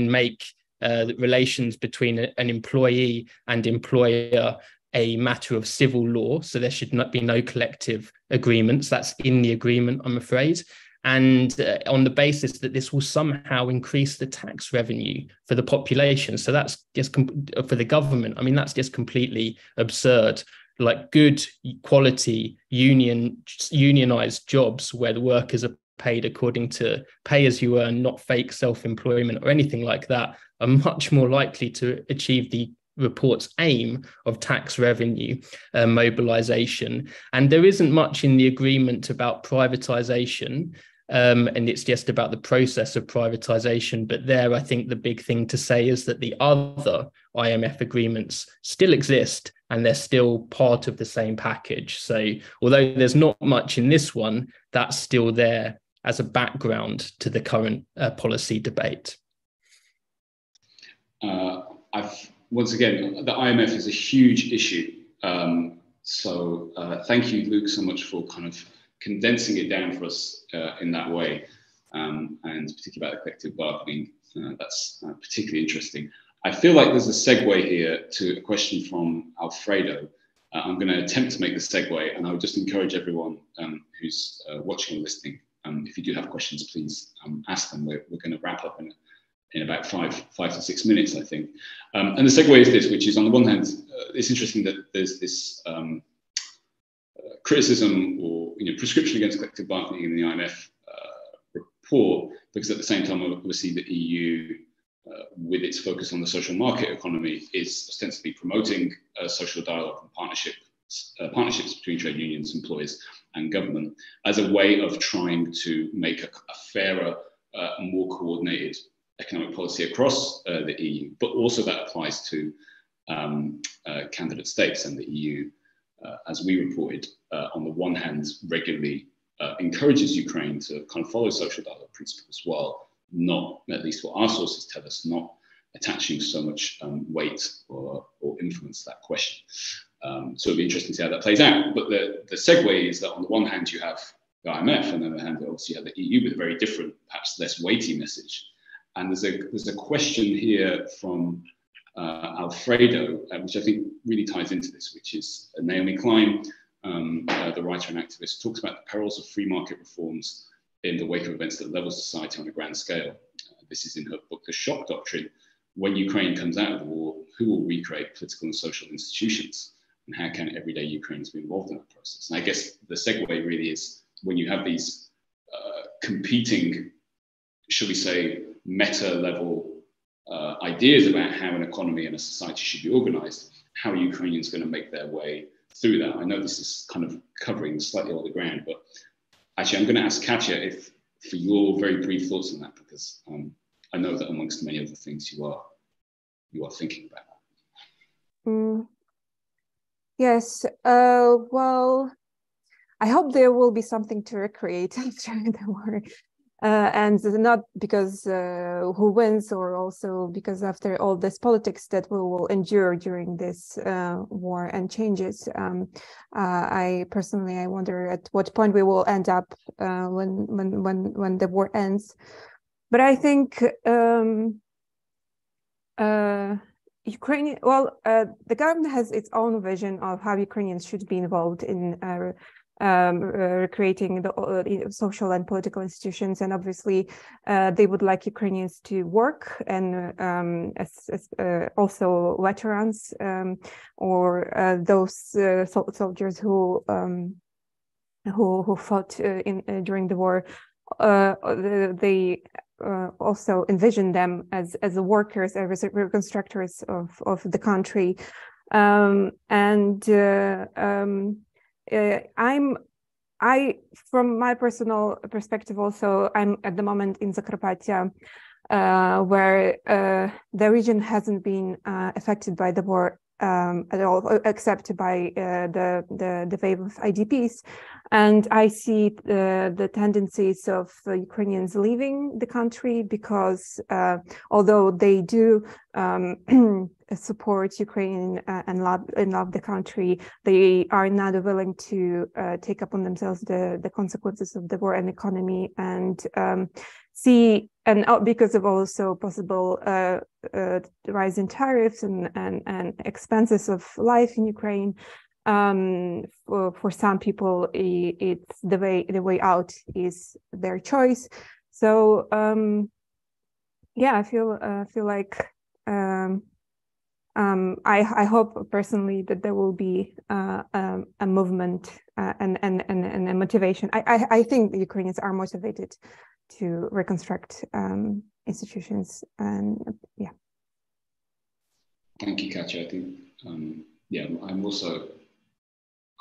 make relations between an employee and employer a matter of civil law. So there should not be no collective agreements. That's in the agreement, I'm afraid. And on the basis that this will somehow increase the tax revenue for the population. So that's just for the government. I mean, that's just completely absurd. Like good quality unionized jobs where the workers are paid according to pay as you earn, not fake self-employment or anything like that, are much more likely to achieve the report's aim of tax revenue mobilization. And there isn't much in the agreement about privatization. And it's just about the process of privatization. But there, I think the big thing to say is that the other IMF agreements still exist and they're still part of the same package. So although there's not much in this one, that's still there as a background to the current policy debate. Once again, the IMF is a huge issue. So thank you, Luke, so much for kind of condensing it down for us in that way, and particularly about the collective bargaining. That's particularly interesting. I feel like there's a segue here to a question from Alfredo. I'm going to attempt to make the segue, and I would just encourage everyone who's watching and listening, if you do have questions, please ask them. We're going to wrap up in about five to 6 minutes, I think. And the segue is this, which is on the one hand, it's interesting that there's this criticism or prescription against collective bargaining in the IMF report, because at the same time, obviously, the EU, with its focus on the social market economy, is ostensibly promoting social dialogue and partnerships between trade unions, employers, and government as a way of trying to make a fairer, more coordinated economic policy across the EU. But also that applies to candidate states, and the EU, as we reported, on the one hand, regularly encourages Ukraine to kind of follow social dialogue principles, while not, at least what our sources tell us, not attaching so much weight or influence to that question. So it'll be interesting to see how that plays out. But the segue is that on the one hand, you have the IMF, and on the other hand, obviously, you have the EU with a very different, perhaps less weighty message. And there's a question here from Alfredo, which I think really ties into this, which is Naomi Klein, the writer and activist, talks about the perils of free market reforms in the wake of events that level society on a grand scale. This is in her book, The Shock Doctrine. When Ukraine comes out of the war, who will recreate political and social institutions? And how can everyday Ukrainians be involved in that process? And I guess the segue really is when you have these competing, shall we say, meta-level ideas about how an economy and a society should be organized, how are Ukrainians going to make their way through that? I know this is kind of covering slightly older ground, but actually I'm going to ask Katya for your very brief thoughts on that, because I know that amongst many other things you are thinking about. Yes, well, I hope there will be something to recreate after the war. And not because who wins, or also because after all this politics that we will endure during this war and changes, I wonder at what point we will end up when the war ends. But I think Ukraine, the government has its own vision of how Ukrainians should be involved in recreating the social and political institutions, and obviously they would like Ukrainians to work, and also veterans or those soldiers who fought during the war. They also envision them as workers, as reconstructors of the country, from my personal perspective also, I'm at the moment in Zakarpattia, where the region hasn't been affected by the war at all, except by the wave of IDPs. And I see the tendencies of Ukrainians leaving the country, because although they do support Ukraine and love the country, they are not willing to take upon themselves the consequences of the war and economy, and see, and because of also possible rise in tariffs and expenses of life in Ukraine. For some people, it's the way out is their choice. So yeah, I feel like I hope personally that there will be a movement and a motivation. I think the Ukrainians are motivated to reconstruct institutions, and yeah. Thank you, Katya. I think yeah, I'm also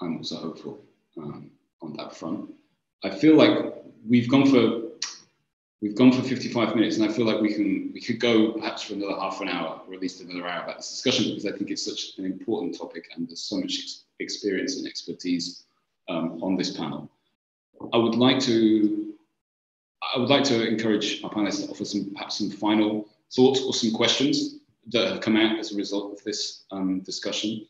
hopeful on that front. I feel like we've gone for 55 minutes, and I feel like we could go perhaps for another half an hour, or at least another hour, about this discussion, because I think it's such an important topic, and there's so much experience and expertise on this panel. I would like to encourage our panelists to offer perhaps some final thoughts or some questions that have come out as a result of this discussion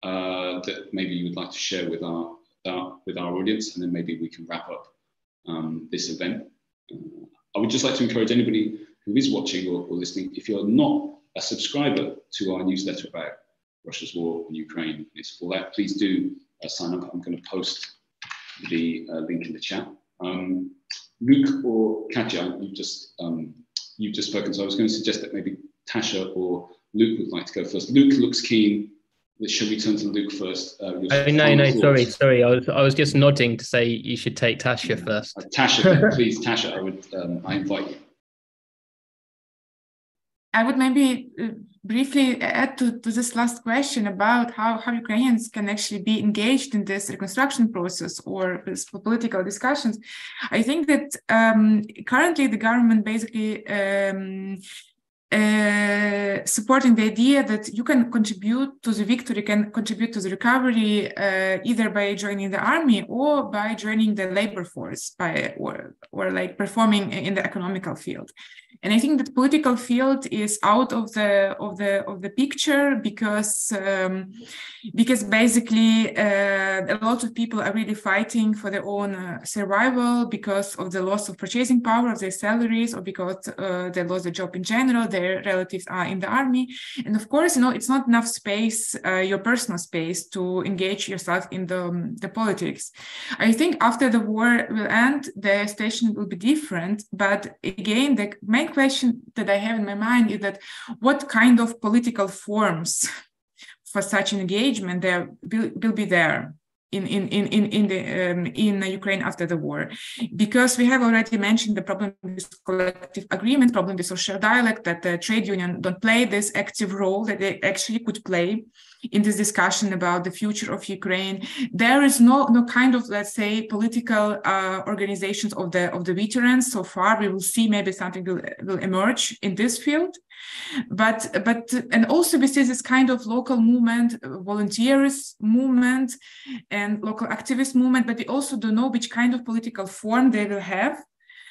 that maybe you would like to share with our audience, and then maybe we can wrap up this event. I would just like to encourage anybody who is watching or listening, if you're not a subscriber to our newsletter about Russia's war in Ukraine and its fallout, please do sign up. I'm going to post the link in the chat. Luke or Katya, you've just spoken, so I was going to suggest that maybe Tasha or Luke would like to go first. Luke looks keen. Should we turn to Luke first? No, sorry. I was just nodding to say you should take Tasha first. Tasha, please, Tasha, I invite you. I would maybe briefly add to this last question about how Ukrainians can actually be engaged in this reconstruction process or this political discussions. I think that currently the government basically supporting the idea that you can contribute to the victory, can contribute to the recovery either by joining the army or by joining the labor force or like performing in the economical field. And I think that political field is out of the picture because basically a lot of people are really fighting for their own survival because of the loss of purchasing power of their salaries, or because they lost their job in general, their relatives are in the army. And of course, it's not enough space, your personal space, to engage yourself in the politics. I think after the war will end, the situation will be different. But again, the main question that I have in my mind is that what kind of political forms for such an engagement there will be there in Ukraine after the war, because we have already mentioned the problem with collective agreement, problem with social dialogue, that the trade union don't play this active role that they actually could play in this discussion about the future of Ukraine. There is no kind of, let's say, political organizations of the veterans so far. We will see maybe something will emerge in this field. But and also we see this kind of local movement, volunteers movement and local activist movement, but we also don't know which kind of political form they will have,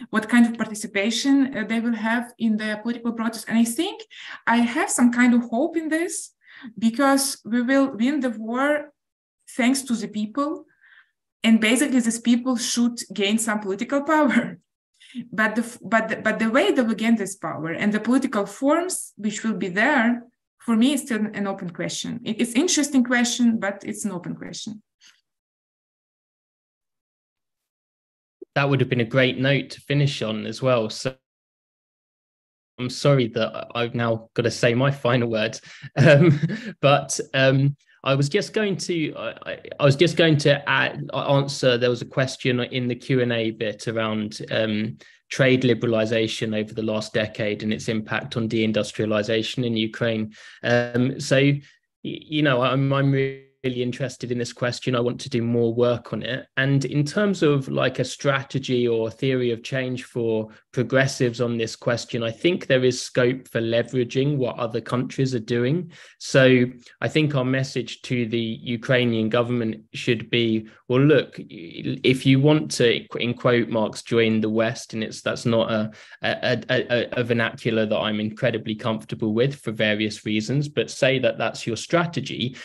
what kind of participation they will have in the political process. And I think I have some kind of hope in this, because we will win the war thanks to the people, and basically these people should gain some political power. But the way they will gain this power and the political forms which will be there, for me, is still an open question. It's an interesting question, but it's an open question. That would have been a great note to finish on as well. So I'm sorry that I've now got to say my final words, but I was just going to answer. There was a question in the Q&A bit around trade liberalization over the last decade and its impact on deindustrialization in Ukraine. So, I'm really interested in this question. I want to do more work on it. And in terms of like a strategy or theory of change for progressives on this question, I think there is scope for leveraging what other countries are doing. So I think our message to the Ukrainian government should be, well, look, if you want to, in quote marks, join the West, and that's not a vernacular that I'm incredibly comfortable with for various reasons, but say that that's your strategy,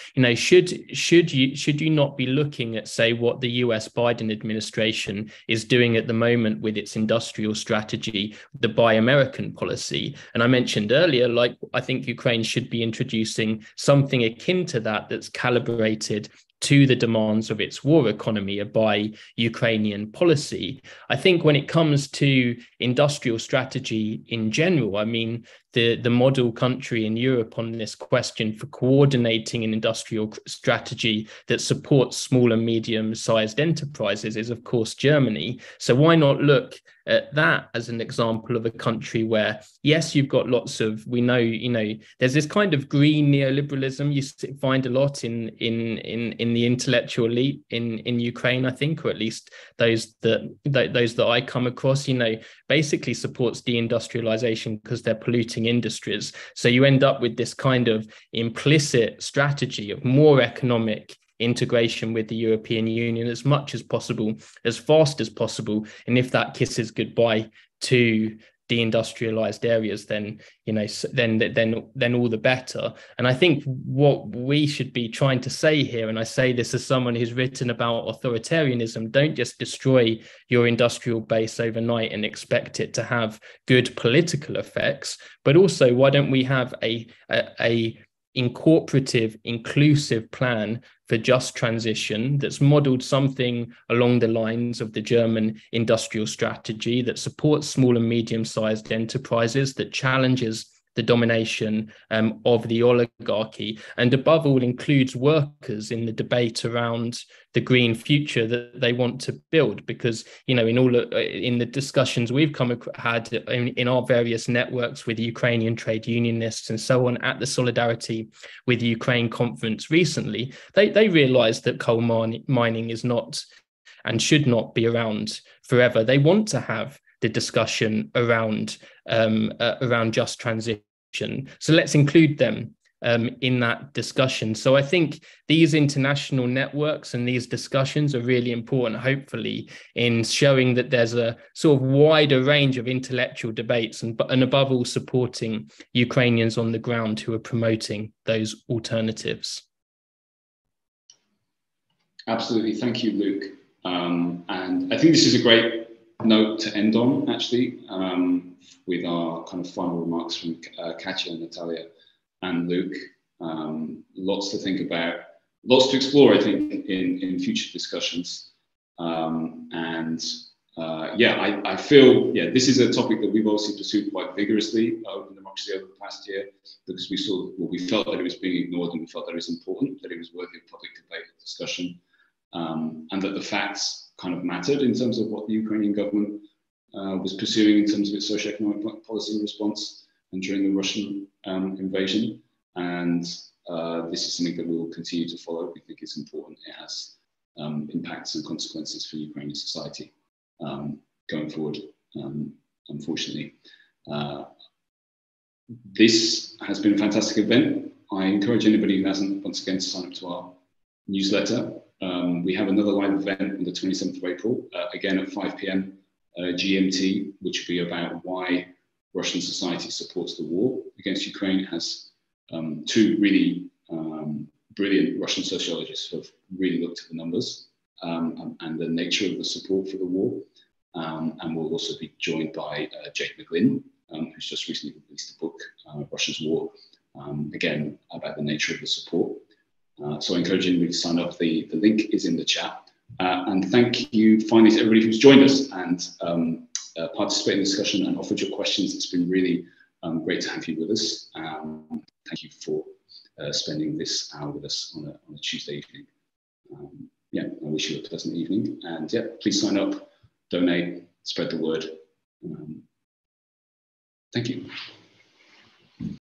should you not be looking at, say, what the US Biden administration is doing at the moment with its industrial strategy, the Buy American policy? And I mentioned earlier, like, I think Ukraine should be introducing something akin to that, that's calibrated to the demands of its war economy, a Buy Ukrainian policy. I think when it comes to industrial strategy in general, I mean, the model country in Europe on this question for coordinating an industrial strategy that supports small and medium-sized enterprises is, of course, Germany. So why not look at that as an example of a country where, yes, you've got lots of, there's this kind of green neoliberalism you find a lot in the intellectual elite in Ukraine, I think, or at least those that I come across, basically supports deindustrialization because they're polluting industries. So you end up with this kind of implicit strategy of more economic integration with the European Union as much as possible, as fast as possible. And if that kisses goodbye to deindustrialized areas, then all the better. And I think what we should be trying to say here, and I say this as someone who's written about authoritarianism, don't just destroy your industrial base overnight and expect it to have good political effects, but also why don't we have a incorporative, inclusive plan for just transition that's modeled something along the lines of the German industrial strategy, that supports small and medium-sized enterprises, that challenges the domination of the oligarchy, and above all includes workers in the debate around the green future that they want to build. Because, you know, in the discussions we've had in our various networks with Ukrainian trade unionists and so on at the Solidarity with Ukraine conference recently, they realized that coal mining is not and should not be around forever. They want to have the discussion around just transition. So let's include them in that discussion. So I think these international networks and these discussions are really important, hopefully, in showing that there's a sort of wider range of intellectual debates and above all supporting Ukrainians on the ground who are promoting those alternatives. Absolutely. Thank you, Luke. And I think this is a great note to end on, actually, with our kind of final remarks from Katya, Natalia, and Luke. Lots to think about, lots to explore, I think, in future discussions. I feel, this is a topic that we've obviously pursued quite vigorously in democracy over the past year, because we felt that it was being ignored, and we felt that it was important, that it was worthy of public debate and discussion, and that the facts kind of mattered in terms of what the Ukrainian government was pursuing in terms of its socioeconomic policy in response and during the Russian invasion. And this is something that we will continue to follow. We think it's important. It has impacts and consequences for Ukrainian society going forward, unfortunately. This has been a fantastic event. I encourage anybody who hasn't, once again, to sign up to our newsletter. We have another live event on the 27th of April, again at 5 p.m. GMT, which will be about why Russian society supports the war against Ukraine. It has two really brilliant Russian sociologists who have really looked at the numbers and the nature of the support for the war. And we'll also be joined by Jake McGlynn, who's just recently released a book, Russia's War, again, about the nature of the support. So I encourage you to sign up. The link is in the chat. And thank you finally to everybody who's joined us and participated in the discussion and offered your questions. It's been really great to have you with us. Thank you for spending this hour with us on a Tuesday evening. I wish you a pleasant evening. And please sign up, donate, spread the word. Thank you.